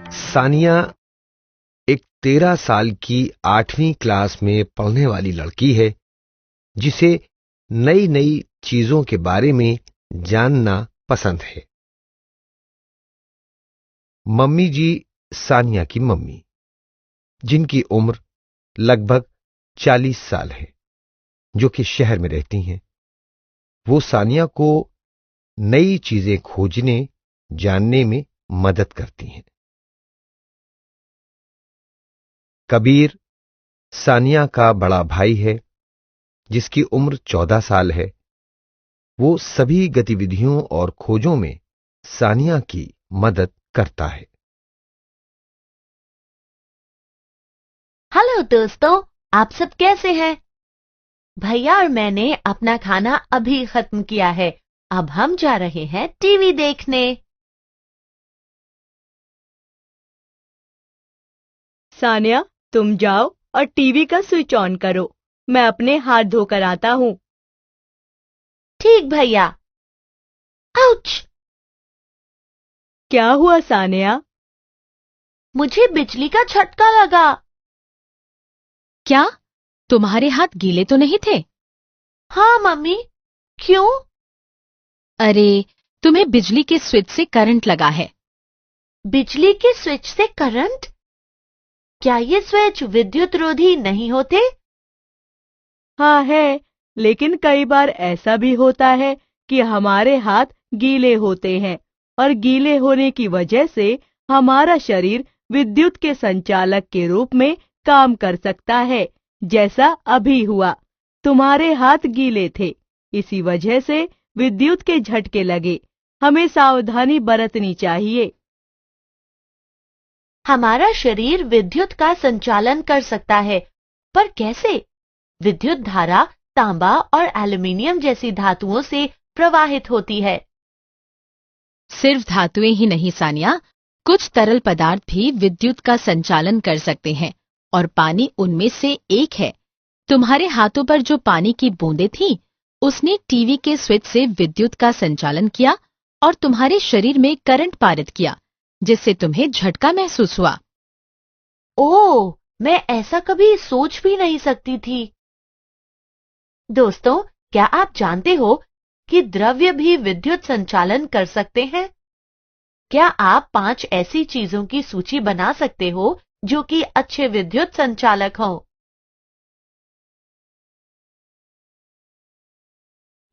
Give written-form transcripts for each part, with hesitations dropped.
सानिया एक 13 साल की 8वीं क्लास में पढ़ने वाली लड़की है जिसे नई नई चीजों के बारे में जानना पसंद है। मम्मी जी सानिया की मम्मी, जिनकी उम्र लगभग 40 साल है, जो कि शहर में रहती हैं, वो सानिया को नई चीजें खोजने जानने में मदद करती हैं। कबीर सानिया का बड़ा भाई है, जिसकी उम्र 14 साल है। वो सभी गतिविधियों और खोजों में सानिया की मदद करता है। हेलो दोस्तों, आप सब कैसे हैं? भैया और मैंने अपना खाना अभी खत्म किया है। अब हम जा रहे हैं टीवी देखने। सानिया, तुम जाओ और टीवी का स्विच ऑन करो। मैं अपने हाथ धोकर आता हूँ। ठीक भैया। आउच! क्या हुआ सानिया? मुझे बिजली का झटका लगा। क्या तुम्हारे हाथ गीले तो नहीं थे? हाँ मम्मी, क्यों? अरे, तुम्हें बिजली के स्विच से करंट लगा है। बिजली के स्विच से करंट? क्या ये स्विच विद्युत रोधी नहीं होते? हाँ है, लेकिन कई बार ऐसा भी होता है कि हमारे हाथ गीले होते हैं और गीले होने की वजह से हमारा शरीर विद्युत के संचालक के रूप में काम कर सकता है, जैसा अभी हुआ। तुम्हारे हाथ गीले थे, इसी वजह से विद्युत के झटके लगे। हमें सावधानी बरतनी चाहिए। हमारा शरीर विद्युत का संचालन कर सकता है, पर कैसे? विद्युत धारा तांबा और एल्युमिनियम जैसी धातुओं से प्रवाहित होती है। सिर्फ धातुएं ही नहीं सानिया, कुछ तरल पदार्थ भी विद्युत का संचालन कर सकते हैं और पानी उनमें से एक है। तुम्हारे हाथों पर जो पानी की बूंदें थीं, उसने टीवी के स्विच से विद्युत का संचालन किया और तुम्हारे शरीर में करंट पारित किया, जिससे तुम्हें झटका महसूस हुआ। ओह, मैं ऐसा कभी सोच भी नहीं सकती थी। दोस्तों, क्या आप जानते हो कि द्रव्य भी विद्युत संचालन कर सकते हैं? क्या आप 5 ऐसी चीजों की सूची बना सकते हो जो कि अच्छे विद्युत संचालक हों?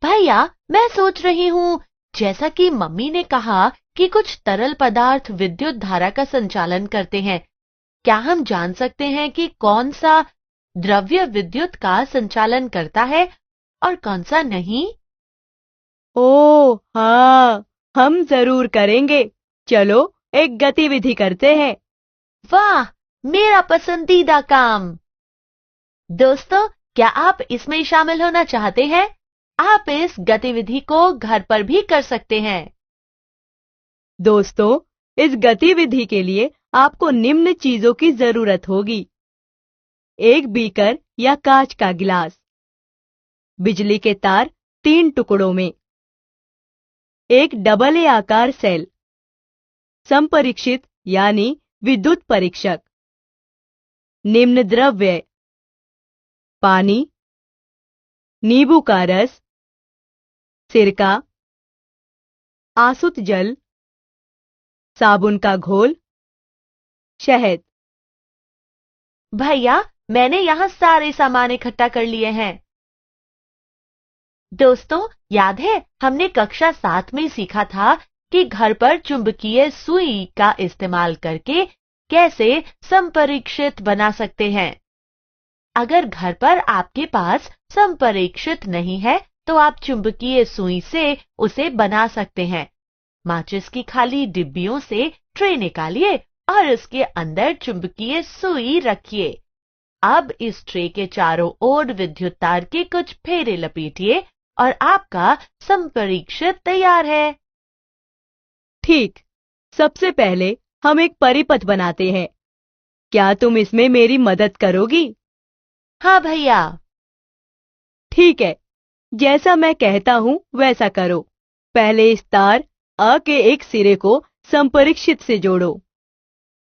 भैया, मैं सोच रही हूँ, जैसा कि मम्मी ने कहा कि कुछ तरल पदार्थ विद्युत धारा का संचालन करते हैं, क्या हम जान सकते हैं कि कौन सा द्रव्य विद्युत का संचालन करता है और कौन सा नहीं? ओह हाँ, हम जरूर करेंगे। चलो एक गतिविधि करते हैं। वाह, मेरा पसंदीदा काम। दोस्तों, क्या आप इसमें शामिल होना चाहते हैं? आप इस गतिविधि को घर पर भी कर सकते हैं। दोस्तों, इस गतिविधि के लिए आपको निम्न चीजों की जरूरत होगी। एक बीकर या कांच का गिलास, बिजली के तार 3 टुकड़ों में, एक डबल ए आकार सेल, संपरीक्षित यानी विद्युत परीक्षक, निम्न द्रव्य, पानी, नींबू का रस, सिरका, आसुत जल, साबुन का घोल, शहद। भैया, मैंने यहाँ सारे सामान इकट्ठा कर लिए हैं। दोस्तों, याद है हमने कक्षा 7 में सीखा था कि घर पर चुंबकीय सुई का इस्तेमाल करके कैसे संपरीक्षित बना सकते हैं। अगर घर पर आपके पास संपरीक्षित नहीं है, तो आप चुंबकीय सुई से उसे बना सकते हैं। माचिस की खाली डिब्बियों से ट्रे निकालिए और उसके अंदर चुंबकीय सुई रखिए। अब इस ट्रे के चारों ओर विद्युत तार के कुछ फेरे लपेटिए और आपका संपरीक्षित तैयार है। ठीक, सबसे पहले हम एक परिपथ बनाते हैं। क्या तुम इसमें मेरी मदद करोगी? हाँ भैया। ठीक है, जैसा मैं कहता हूँ वैसा करो। पहले इस तार अ के एक सिरे को संपरीक्षित से जोड़ो।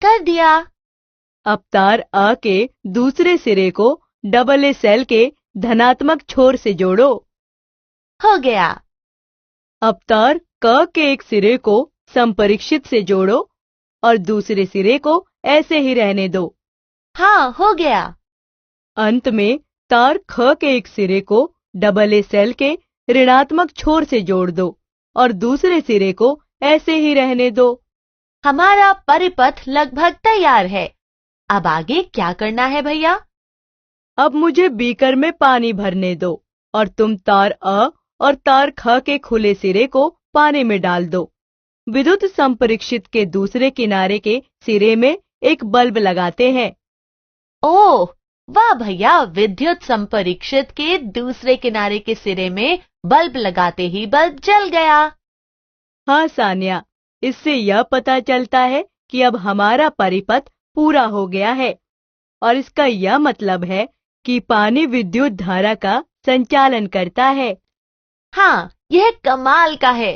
कर दिया। अब तार अ के दूसरे सिरे को डबल ए सेल के धनात्मक छोर से जोड़ो। हो गया। अब तार क के एक सिरे को संपरीक्षित से जोड़ो और दूसरे सिरे को ऐसे ही रहने दो। हाँ, हो गया। अंत में तार ख के एक सिरे को डबल ए सेल के ऋणात्मक छोर से जोड़ दो और दूसरे सिरे को ऐसे ही रहने दो। हमारा परिपथ लगभग तैयार है। अब आगे क्या करना है भैया? अब मुझे बीकर में पानी भरने दो और तुम तार अ और तार ख के खुले सिरे को पानी में डाल दो। विद्युत संपरीक्षित के दूसरे किनारे के सिरे में एक बल्ब लगाते हैं। ओह, वाह भैया, विद्युत संपरीक्षित के दूसरे किनारे के सिरे में बल्ब लगाते ही बल्ब जल गया। हाँ सानिया, इससे यह पता चलता है कि अब हमारा परिपथ पूरा हो गया है और इसका यह मतलब है कि पानी विद्युत धारा का संचालन करता है। हाँ, यह कमाल का है।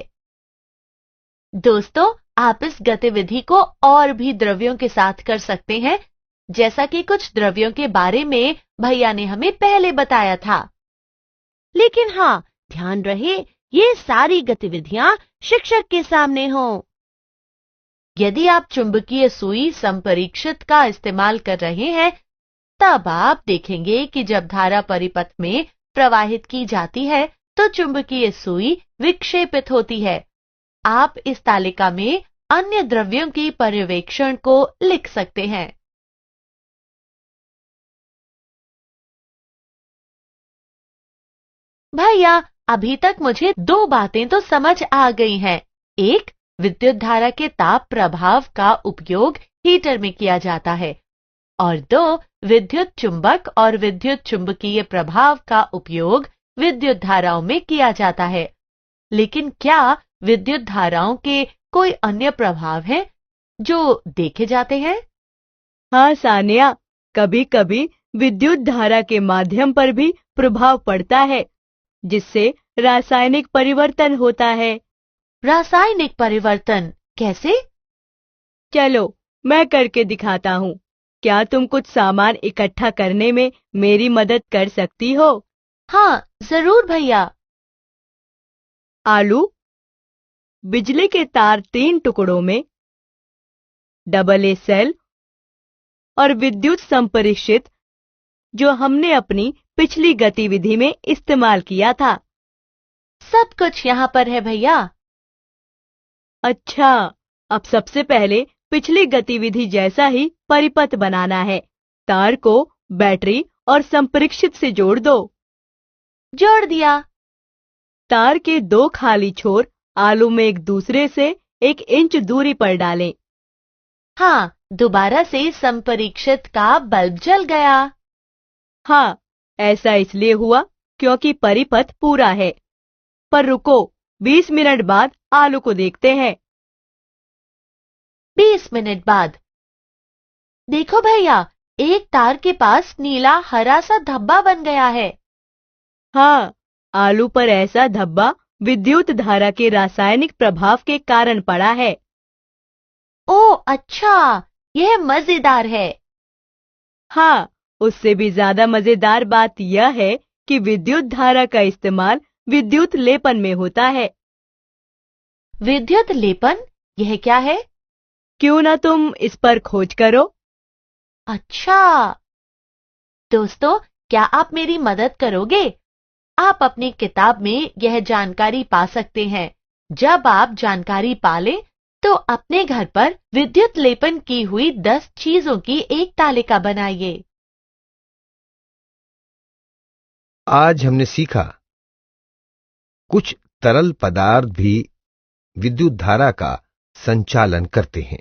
दोस्तों, आप इस गतिविधि को और भी द्रव्यों के साथ कर सकते हैं, जैसा कि कुछ द्रव्यों के बारे में भैया ने हमें पहले बताया था। लेकिन हाँ, ध्यान रहे ये सारी गतिविधियां शिक्षक के सामने हों। यदि आप चुंबकीय सुई संपरीक्षित का इस्तेमाल कर रहे हैं, तब आप देखेंगे कि जब धारा परिपथ में प्रवाहित की जाती है तो चुंबकीय सुई विक्षेपित होती है। आप इस तालिका में अन्य द्रव्यों की पर्यवेक्षण को लिख सकते हैं। भैया, अभी तक मुझे दो बातें तो समझ आ गई हैं। एक, विद्युत धारा के ताप प्रभाव का उपयोग हीटर में किया जाता है और दो, विद्युत चुंबक और विद्युत चुंबकीय प्रभाव का उपयोग विद्युत धाराओं में किया जाता है। लेकिन क्या विद्युत धाराओं के कोई अन्य प्रभाव हैं जो देखे जाते हैं? हाँ सानिया, कभी कभी विद्युत धारा के माध्यम पर भी प्रभाव पड़ता है, जिससे रासायनिक परिवर्तन होता है। रासायनिक परिवर्तन कैसे? चलो मैं करके दिखाता हूँ। क्या तुम कुछ सामान इकट्ठा करने में मेरी मदद कर सकती हो? हाँ, जरूर भैया। आलू, बिजली के तार 3 टुकड़ों में, डबल ए सेल और विद्युत संपरीक्षित जो हमने अपनी पिछली गतिविधि में इस्तेमाल किया था। सब कुछ यहाँ पर है भैया। अच्छा, अब सबसे पहले पिछली गतिविधि जैसा ही परिपथ बनाना है। तार को बैटरी और संपरीक्षित से जोड़ दो। जोड़ दिया। तार के 2 खाली छोर आलू में एक दूसरे से 1 इंच दूरी पर डालें। हाँ, दोबारा से संपरीक्षित का बल्ब जल गया। हाँ, ऐसा इसलिए हुआ क्योंकि परिपथ पूरा है। पर रुको, 20 मिनट बाद आलू को देखते हैं। 20 मिनट बाद। देखो भैया, एक तार के पास नीला हरा सा धब्बा बन गया है। हाँ, आलू पर ऐसा धब्बा विद्युत धारा के रासायनिक प्रभाव के कारण पड़ा है। ओह अच्छा, यह मजेदार है। हाँ, उससे भी ज्यादा मजेदार बात यह है कि विद्युत धारा का इस्तेमाल विद्युत लेपन में होता है। विद्युत लेपन, यह क्या है? क्यों ना तुम इस पर खोज करो। अच्छा दोस्तों, क्या आप मेरी मदद करोगे? आप अपनी किताब में यह जानकारी पा सकते हैं। जब आप जानकारी पा लें तो अपने घर पर विद्युत लेपन की हुई 10 चीजों की एक तालिका बनाइए। आज हमने सीखा, कुछ तरल पदार्थ भी विद्युत धारा का संचालन करते हैं।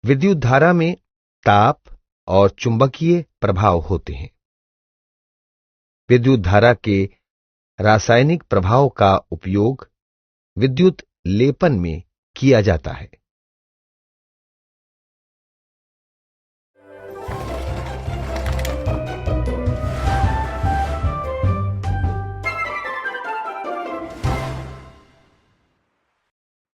विद्युत धारा में ताप और चुंबकीय प्रभाव होते हैं। विद्युत धारा के रासायनिक प्रभाव का उपयोग विद्युत लेपन में किया जाता है।